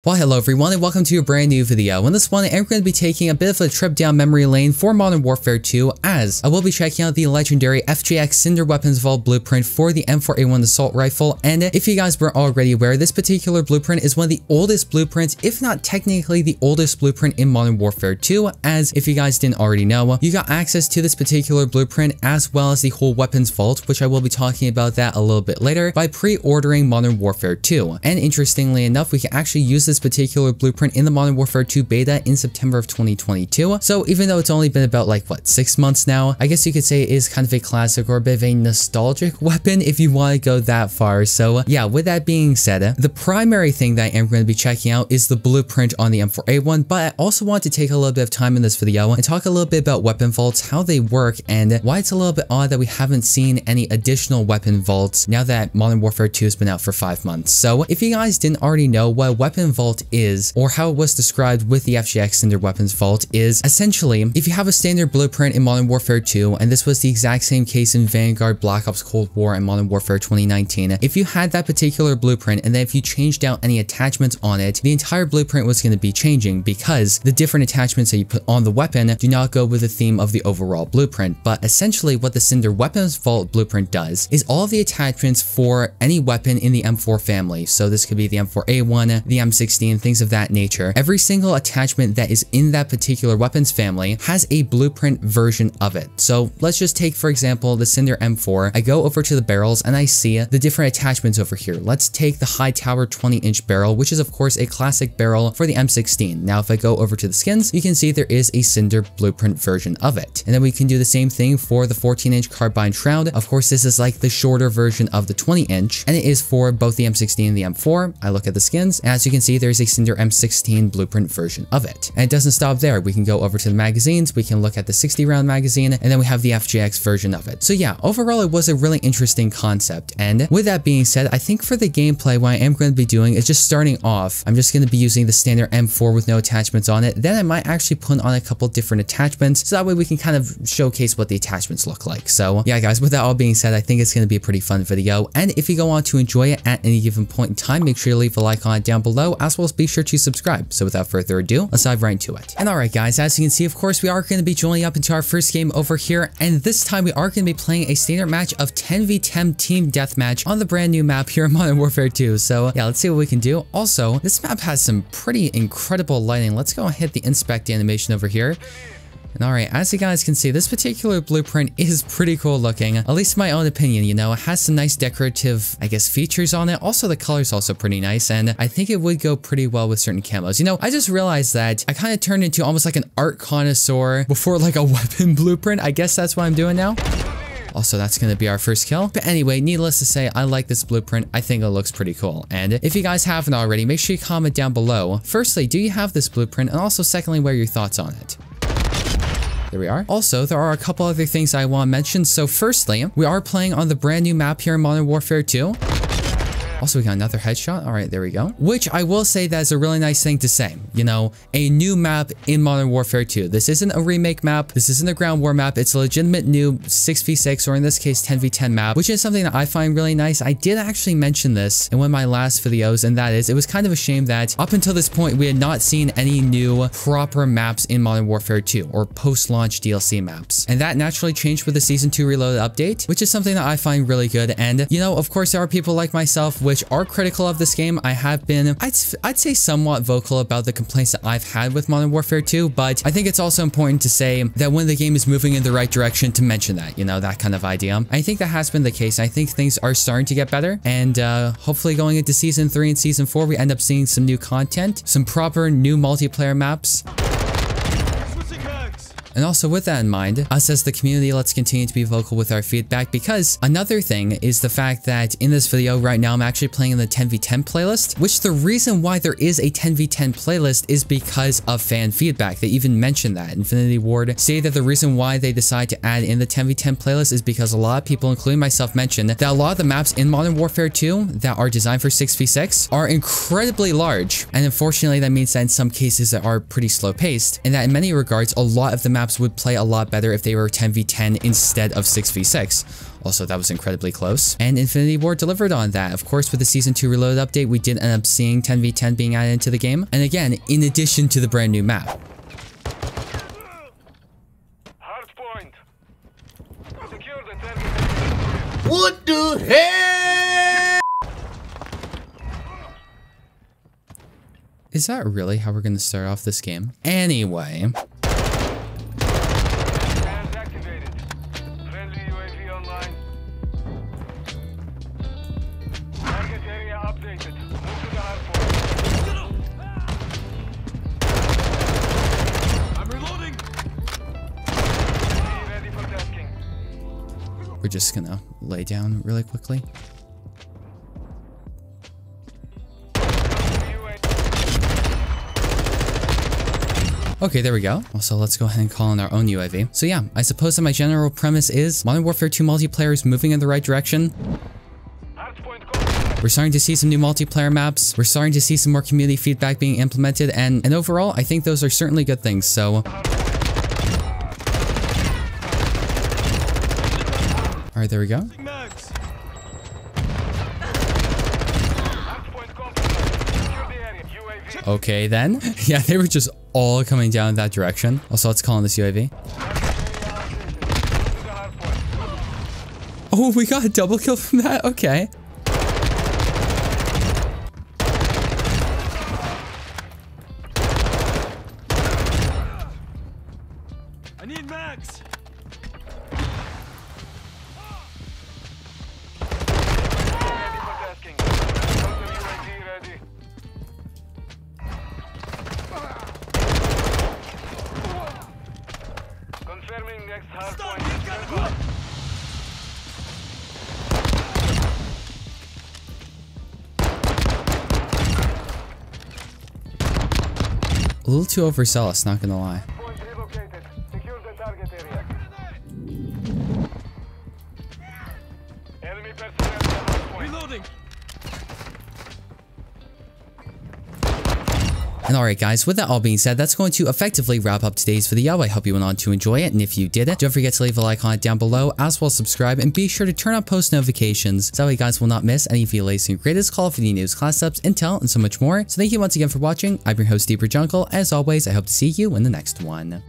Well, hello everyone and welcome to a brand new video. In this one, I'm going to be taking a bit of a trip down memory lane for Modern Warfare 2 as I will be checking out the legendary FJX Cinder Weapon Vault blueprint for the M4A1 assault rifle. And if you guys weren't already aware, this particular blueprint is one of the oldest blueprints, if not technically the oldest blueprint in Modern Warfare 2, as if you guys didn't already know, you got access to this particular blueprint as well as the whole weapons vault, which I will be talking about that a little bit later, by pre-ordering Modern Warfare 2. And interestingly enough, we can actually use this particular blueprint in the Modern Warfare 2 beta in September of 2022. So even though it's only been about like, what, 6 months now, I guess you could say it is kind of a classic or a bit of a nostalgic weapon if you want to go that far. So yeah, with that being said, the primary thing that I am going to be checking out is the blueprint on the M4A1, but I also want to take a little bit of time in this video and talk a little bit about weapon vaults, how they work, and why it's a little bit odd that we haven't seen any additional weapon vaults now that Modern Warfare 2 has been out for 5 months. So if you guys didn't already know what a weapon vault is, or how it was described with the FJX Cinder Weapons Vault, is essentially if you have a standard blueprint in Modern Warfare 2, and this was the exact same case in Vanguard, Black Ops Cold War, and Modern Warfare 2019, if you had that particular blueprint and then if you changed out any attachments on it, the entire blueprint was going to be changing because the different attachments that you put on the weapon do not go with the theme of the overall blueprint. But essentially what the Cinder Weapons Vault blueprint does is all of the attachments for any weapon in the M4 family, so this could be the M4A1, the M16, things of that nature. Every single attachment that is in that particular weapons family has a blueprint version of it. So let's just take, for example, the Cinder M4. I go over to the barrels and I see the different attachments over here. Let's take the HIGHTOWER 20-inch barrel, which is of course a classic barrel for the M16. Now, if I go over to the skins, you can see there is a Cinder blueprint version of it. And then we can do the same thing for the 14-inch carbine shroud. Of course, this is like the shorter version of the 20-inch, and it is for both the M16 and the M4. I look at the skins, and as you can see, there's a Cinder M16 blueprint version of it. And it doesn't stop there. We can go over to the magazines, we can look at the 60-round magazine, and then we have the FJX version of it. So yeah, overall, it was a really interesting concept. And with that being said, I think for the gameplay, what I am going to be doing is just starting off, I'm just going to be using the standard M4 with no attachments on it. Then I might actually put on a couple different attachments, so that way we can kind of showcase what the attachments look like. So yeah, guys, with that all being said, I think it's going to be a pretty fun video. And if you go on to enjoy it at any given point in time, make sure you leave a like on it down below, as well as be sure to subscribe. So without further ado, let's dive right into it. And alright guys, as you can see, of course, we are going to be joining up into our first game over here, and this time we are going to be playing a standard match of 10v10 team deathmatch on the brand new map here in Modern Warfare 2. So yeah, let's see what we can do. Also, this map has some pretty incredible lighting. Let's go and hit the inspect animation over here. And alright, as you guys can see, this particular blueprint is pretty cool looking, at least in my own opinion. You know, it has some nice decorative, I guess, features on it. Also, the color's also pretty nice, and I think it would go pretty well with certain camos. You know, I just realized that I kind of turned into almost like an art connoisseur before like a weapon blueprint. I guess that's what I'm doing now. Also, that's going to be our first kill. But anyway, needless to say, I like this blueprint. I think it looks pretty cool. And if you guys haven't already, make sure you comment down below. Firstly, do you have this blueprint? And also, secondly, what are your thoughts on it? There we are. Also, there are a couple other things I want to mention. So firstly, we are playing on the brand new map here in Modern Warfare 2. Also, we got another headshot. All right, there we go. Which I will say that's a really nice thing to say. You know, a new map in Modern Warfare 2. This isn't a remake map. This isn't a ground war map. It's a legitimate new 6v6, or in this case, 10v10 map, which is something that I find really nice. I did actually mention this in one of my last videos, and that is, it was kind of a shame that up until this point, we had not seen any new proper maps in Modern Warfare 2, or post-launch DLC maps. And that naturally changed with the Season 2 Reloaded update, which is something that I find really good. And, you know, of course, there are people like myself which are critical of this game. I have been, I'd say somewhat vocal about the complaints that I've had with Modern Warfare 2, but I think it's also important to say that when the game is moving in the right direction, to mention that, you know, that kind of idea. I think that has been the case. I think things are starting to get better, and hopefully going into Season 3 and Season 4, we end up seeing some new content, some proper new multiplayer maps. And also with that in mind, us as the community, let's continue to be vocal with our feedback, because another thing is the fact that in this video right now, I'm actually playing in the 10v10 playlist, which the reason why there is a 10v10 playlist is because of fan feedback. They even mentioned that. Infinity Ward say that the reason why they decide to add in the 10v10 playlist is because a lot of people, including myself, mentioned that a lot of the maps in Modern Warfare 2 that are designed for 6v6 are incredibly large. And unfortunately, that means that in some cases that are pretty slow paced, and that in many regards, a lot of the maps would play a lot better if they were 10v10 instead of 6v6. Also, that was incredibly close. And Infinity Ward delivered on that. Of course, with the Season 2 Reload update, we did end up seeing 10v10 being added into the game. And again, in addition to the brand new map. What the hell? Is that really how we're going to start off this game? Anyway. We're just gonna lay down really quickly. Okay, there we go. Also, let's go ahead and call in our own UAV. So yeah, I suppose that my general premise is Modern Warfare 2 multiplayer is moving in the right direction. We're starting to see some new multiplayer maps. We're starting to see some more community feedback being implemented, and overall, I think those are certainly good things, so... Alright, there we go. Okay, then. Yeah, they were just all coming down that direction. Also, let's call on this UAV. Oh, we got a double kill from that? Okay. I need max. Confirming next hard point. A little too overzealous, not gonna lie. Point relocated. Secure the target area. Enemy personnel at the hard point. Reloading. And alright guys, with that all being said, that's going to effectively wrap up today's video. I hope you went on to enjoy it, and if you did it, don't forget to leave a like on it down below, as well as subscribe, and be sure to turn on post notifications, so that way you guys will not miss any of the latest and greatest Call of Duty news, class ups, intel, and so much more. So thank you once again for watching. I'm your host, Deeper Jungle. As always, I hope to see you in the next one.